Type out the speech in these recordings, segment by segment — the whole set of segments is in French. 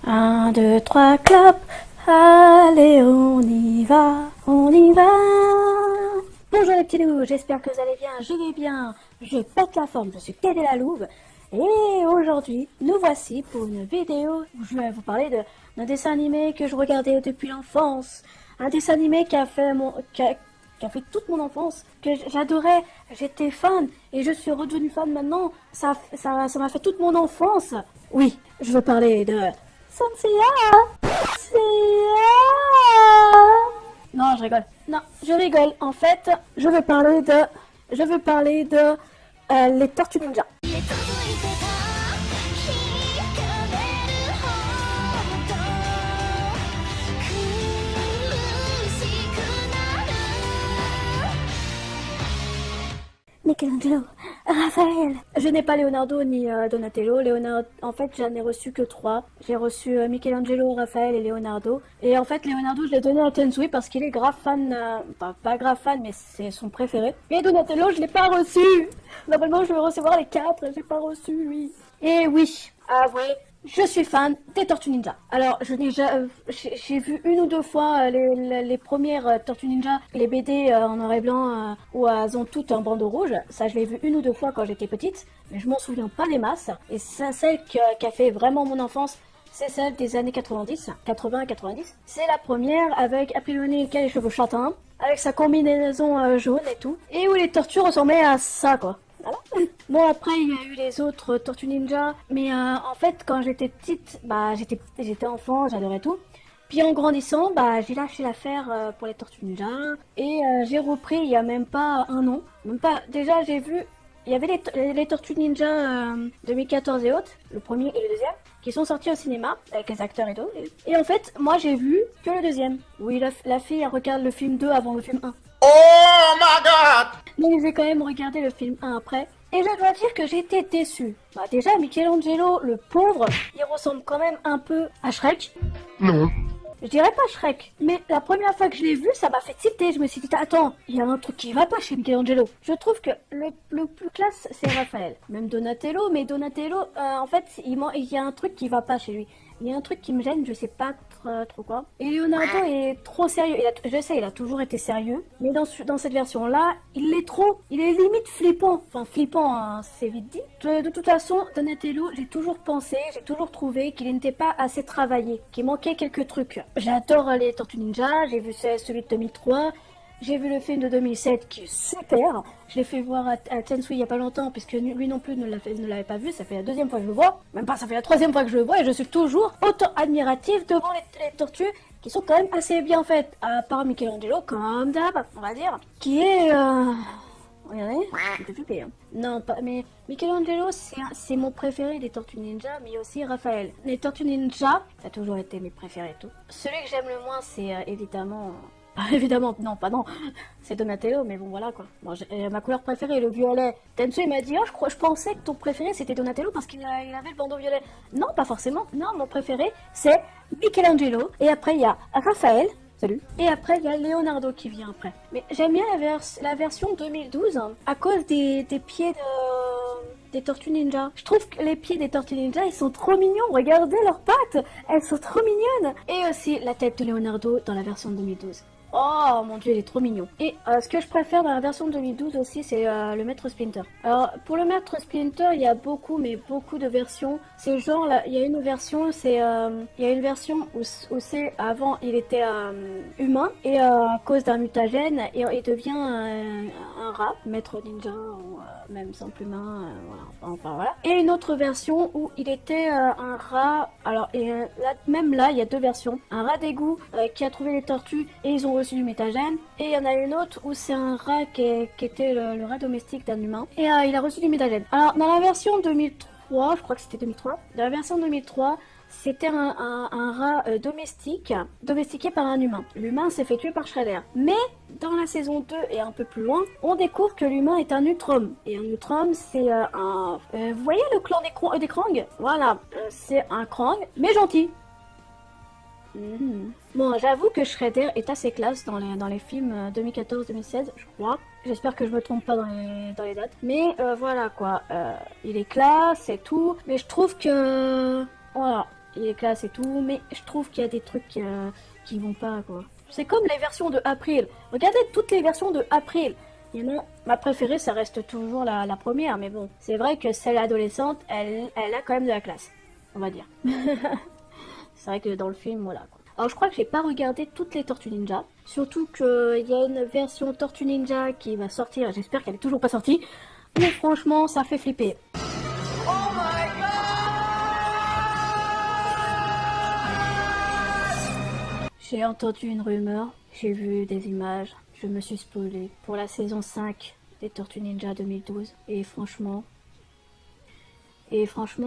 Un, deux, trois, clopes. Allez, on y va, on y va. Bonjour les petits loups, j'espère que vous allez bien, je vais bien, je pète la forme, je suis Kédé la Louve. Et aujourd'hui, nous voici pour une vidéo où je vais vous parler d'un dessin animé que je regardais depuis l'enfance. Un dessin animé qui a fait qui a fait toute mon enfance, que j'adorais, j'étais fan et je suis redevenue fan maintenant. Ça m'a fait toute mon enfance. Oui, je veux parler de Sanseiya. Non, je rigole. Non, je rigole. En fait, je veux parler de les Tortues Ninja. Michelangelo, Raphaël. Je n'ai pas Leonardo ni Donatello. En fait, j'en ai reçu que trois. J'ai reçu Michelangelo, Raphaël et Leonardo. Et en fait, Leonardo, je l'ai donné à Tensui parce qu'il est grave fan, pas grave fan, mais c'est son préféré. Et Donatello, je l'ai pas reçu. Normalement, je vais recevoir les quatre. J'ai pas reçu lui. Et oui, avouez, je suis fan des Tortues Ninja. Alors, j'ai vu une ou deux fois les premières Tortues Ninja, les BD en noir et blanc où elles ont toutes un bandeau rouge. Ça, je l'ai vu une ou deux fois quand j'étais petite, mais je m'en souviens pas des masses. Et celle qui a fait vraiment mon enfance, c'est celle des années 90, 80-90. C'est la première avec April qui a les cheveux châtains, avec sa combinaison jaune et tout, et où les tortues ressemblaient à ça, quoi. Voilà. Bon, après il y a eu les autres Tortues Ninja, mais en fait quand j'étais petite, j'étais enfant, j'adorais tout. Puis en grandissant, j'ai lâché l'affaire pour les Tortues Ninja et j'ai repris il y a même pas un an. Même pas. Déjà j'ai vu, il y avait les Tortues Ninja 2014 et autres, le premier et le deuxième, qui sont sortis au cinéma avec les acteurs et tout. Et en fait, moi j'ai vu que le deuxième. Oui, la fille elle regarde le film 2 avant le film 1. Oh my god! Mais j'ai quand même regardé le film 1 après. Et je dois dire que j'étais déçue. Déjà, Michelangelo, le pauvre, il ressemble quand même un peu à Shrek. Non. Je dirais pas Shrek, mais la première fois que je l'ai vu, ça m'a fait tilter. Je me suis dit, attends, il y a un truc qui va pas chez Michelangelo. Je trouve que le plus classe, c'est Raphaël. Même Donatello, mais Donatello, en fait, il y a un truc qui va pas chez lui. Il y a un truc qui me gêne, je sais pas trop quoi. Et Leonardo est trop sérieux. Je sais, il a toujours été sérieux, mais dans cette version-là, il l'est trop. Il est limite flippant. Enfin, flippant, hein, c'est vite dit. De toute façon, Donatello, j'ai toujours trouvé qu'il n'était pas assez travaillé, qu'il manquait quelques trucs. J'adore les Tortues Ninja, j'ai vu celui de 2003. J'ai vu le film de 2007 qui est super. Je l'ai fait voir à Tensui il y a pas longtemps puisque lui non plus ne l'avait pas vu. Ça fait la deuxième fois que je le vois. Même pas, ça fait la troisième fois que je le vois et je suis toujours autant admirative devant les tortues qui sont quand même assez bien faites. À part Michelangelo, comme d'hab, on va dire, qui est... Regardez, un peu flippé. Hein. Non, pas, mais Michelangelo, c'est mon préféré des Tortues Ninja, mais aussi Raphaël. Les Tortues Ninja, ça a toujours été mes préférés et tout. Celui que j'aime le moins, c'est évidemment... évidemment, non, pas non, c'est Donatello, mais bon, voilà quoi. Bon, ma couleur préférée est le violet. Tensui m'a dit, oh, je pensais que ton préféré c'était Donatello parce il avait le bandeau violet. Non, pas forcément. Non, mon préféré c'est Michelangelo. Et après, il y a Raphaël. Salut. Et après, il y a Leonardo qui vient après. Mais j'aime bien la version 2012 hein, à cause des pieds des Tortues Ninja. Je trouve que les pieds des Tortues Ninja, ils sont trop mignons. Regardez leurs pattes, elles sont trop mignonnes. Et aussi la tête de Leonardo dans la version 2012. Oh mon dieu, il est trop mignon. Et ce que je préfère dans la version 2012 aussi, c'est le Maître Splinter. Alors, pour le Maître Splinter, il y a beaucoup de versions. C'est genre, là, il y a une version, où c'est, avant, il était humain, et à cause d'un mutagène, il devient un rat, Maître Ninja, ou même simple humain, enfin voilà. Et une autre version où il était un rat, alors, même là, il y a deux versions. Un rat d'égout qui a trouvé les tortues, et ils ont reçu du métagène. Et il y en a une autre où c'est un rat qui était le rat domestique d'un humain. Et il a reçu du métagène. Alors, dans la version 2003, je crois que c'était 2003, dans la version 2003, c'était un rat domestiqué par un humain. L'humain s'est fait tuer par Shredder. Mais dans la saison 2 et un peu plus loin, on découvre que l'humain est un Utrom. Et un Utrom, c'est vous voyez le clan des Krang. Voilà, c'est un Krang, mais gentil. Bon, j'avoue que Shredder est assez classe dans les films 2014-2016, je crois. J'espère que je me trompe pas dans les dates. Mais voilà quoi, il est classe et tout. Mais je trouve que... Voilà. il est classe et tout, mais je trouve qu'il y a des trucs qui vont pas, quoi. C'est comme les versions de April. Regardez toutes les versions de April. Il y en a, ma préférée, ça reste toujours la première, mais bon, c'est vrai que celle adolescente, elle a quand même de la classe, on va dire. C'est vrai que dans le film, voilà, quoi. Alors je crois que j'ai pas regardé toutes les Tortues Ninja, surtout qu'il y a une version Tortue Ninja qui va sortir, j'espère qu'elle est toujours pas sortie, mais franchement, ça fait flipper. J'ai entendu une rumeur, j'ai vu des images, je me suis spoilée pour la saison 5 des Tortues Ninja 2012 et franchement,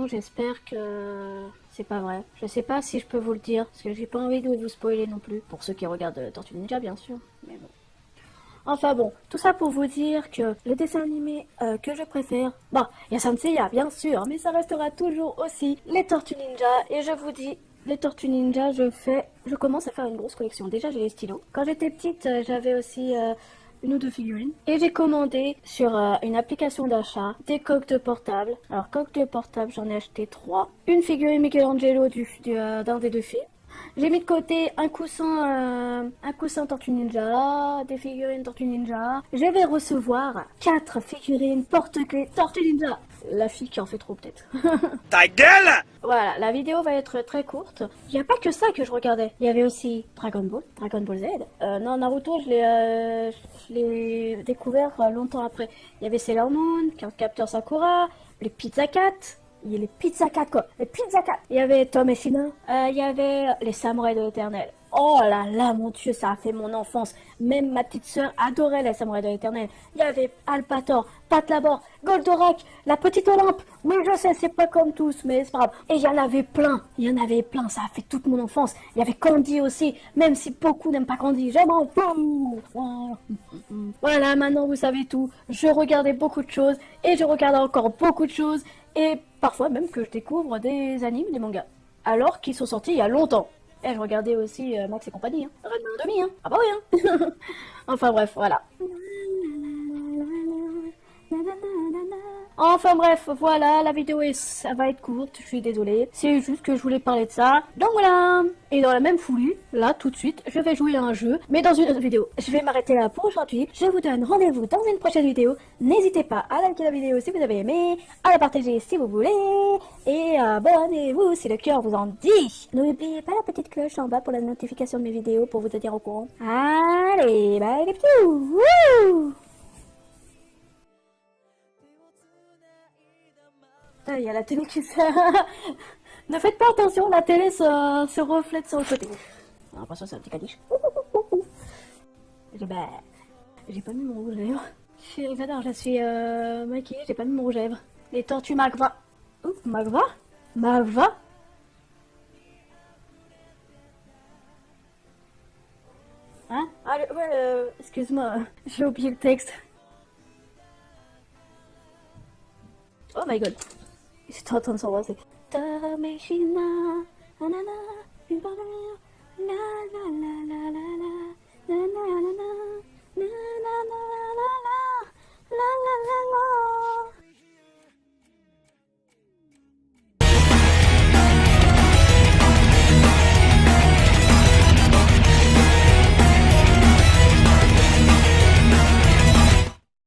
j'espère que c'est pas vrai. Je sais pas si je peux vous le dire parce que j'ai pas envie de vous spoiler non plus pour ceux qui regardent Tortues Ninja bien sûr, mais bon. Enfin bon, tout ça pour vous dire que le dessin animé que je préfère, bon, il y a Saint Seiya bien sûr, mais ça restera toujours aussi les Tortues Ninja et je vous dis, les Tortues Ninja, je commence à faire une grosse collection. Déjà j'ai les stylos. Quand j'étais petite, j'avais aussi une ou deux figurines et j'ai commandé sur une application d'achat des coques de portable. Alors coques de portable, j'en ai acheté 3. Une figurine Michelangelo d'un des deux films. J'ai mis de côté un coussin Tortue Ninja, des figurines Tortue Ninja. Je vais recevoir 4 figurines porte-clés Tortue Ninja. La fille qui en fait trop peut-être. Ta gueule! Voilà, la vidéo va être très courte. Il n'y a pas que ça que je regardais. Il y avait aussi Dragon Ball Z. Non, Naruto, je l'ai découvert longtemps après. Il y avait Sailor Moon, Captain Sakura, les Pizza Cat. Il y a les Pizza Cat quoi, les Pizza Cat. Il y avait Tom et Sina. Il y avait les Samouraïs de l'Éternel. Oh là là, mon Dieu, ça a fait mon enfance. Même ma petite sœur adorait les Samouraïs de l'Éternel. Il y avait Alpator, Patlabor, Goldorak, la petite Olympe. Oui, je sais, c'est pas comme tous, mais c'est pas grave. Et il y en avait plein. Ça a fait toute mon enfance. Il y avait Candy aussi, même si beaucoup n'aiment pas Candy. J'aime en fou. Voilà, maintenant vous savez tout. Je regardais beaucoup de choses et je regarde encore beaucoup de choses. Et parfois même que je découvre des animes, des mangas. Alors qu'ils sont sortis il y a longtemps. Et je regardais aussi Max et compagnie, hein. Ranma et demi, hein. Ah bah oui, hein. Enfin bref, voilà. Enfin bref, voilà, la vidéo ça va être courte, je suis désolée. C'est juste que je voulais parler de ça. Donc voilà. Et dans la même foulée, là, tout de suite, je vais jouer à un jeu, mais dans une autre vidéo. Je vais m'arrêter là pour aujourd'hui. Je vous donne rendez-vous dans une prochaine vidéo. N'hésitez pas à liker la vidéo si vous avez aimé, à la partager si vous voulez, et abonnez-vous si le cœur vous en dit. N'oubliez pas la petite cloche en bas pour la notification de mes vidéos pour vous tenir au courant. Allez, bye les petits. Wouh! Ah, il y a la télé qui se... Ne faites pas attention, la télé se reflète sur le côté. J'ai l'impression que c'est un petit caniche. J'ai pas mis mon rouge à lèvres. J'adore, je suis maquillée, j'ai pas mis mon rouge à lèvres. Les tortues Magva. Oh, Magva? Magva? Hein? Ah, ouais, excuse-moi, j'ai oublié le texte. Oh my god. J'étais en train de s'embrasser. Tameshina, nanana, une part de rire, la la la la la la, la la la la, la la la la la, la la la la.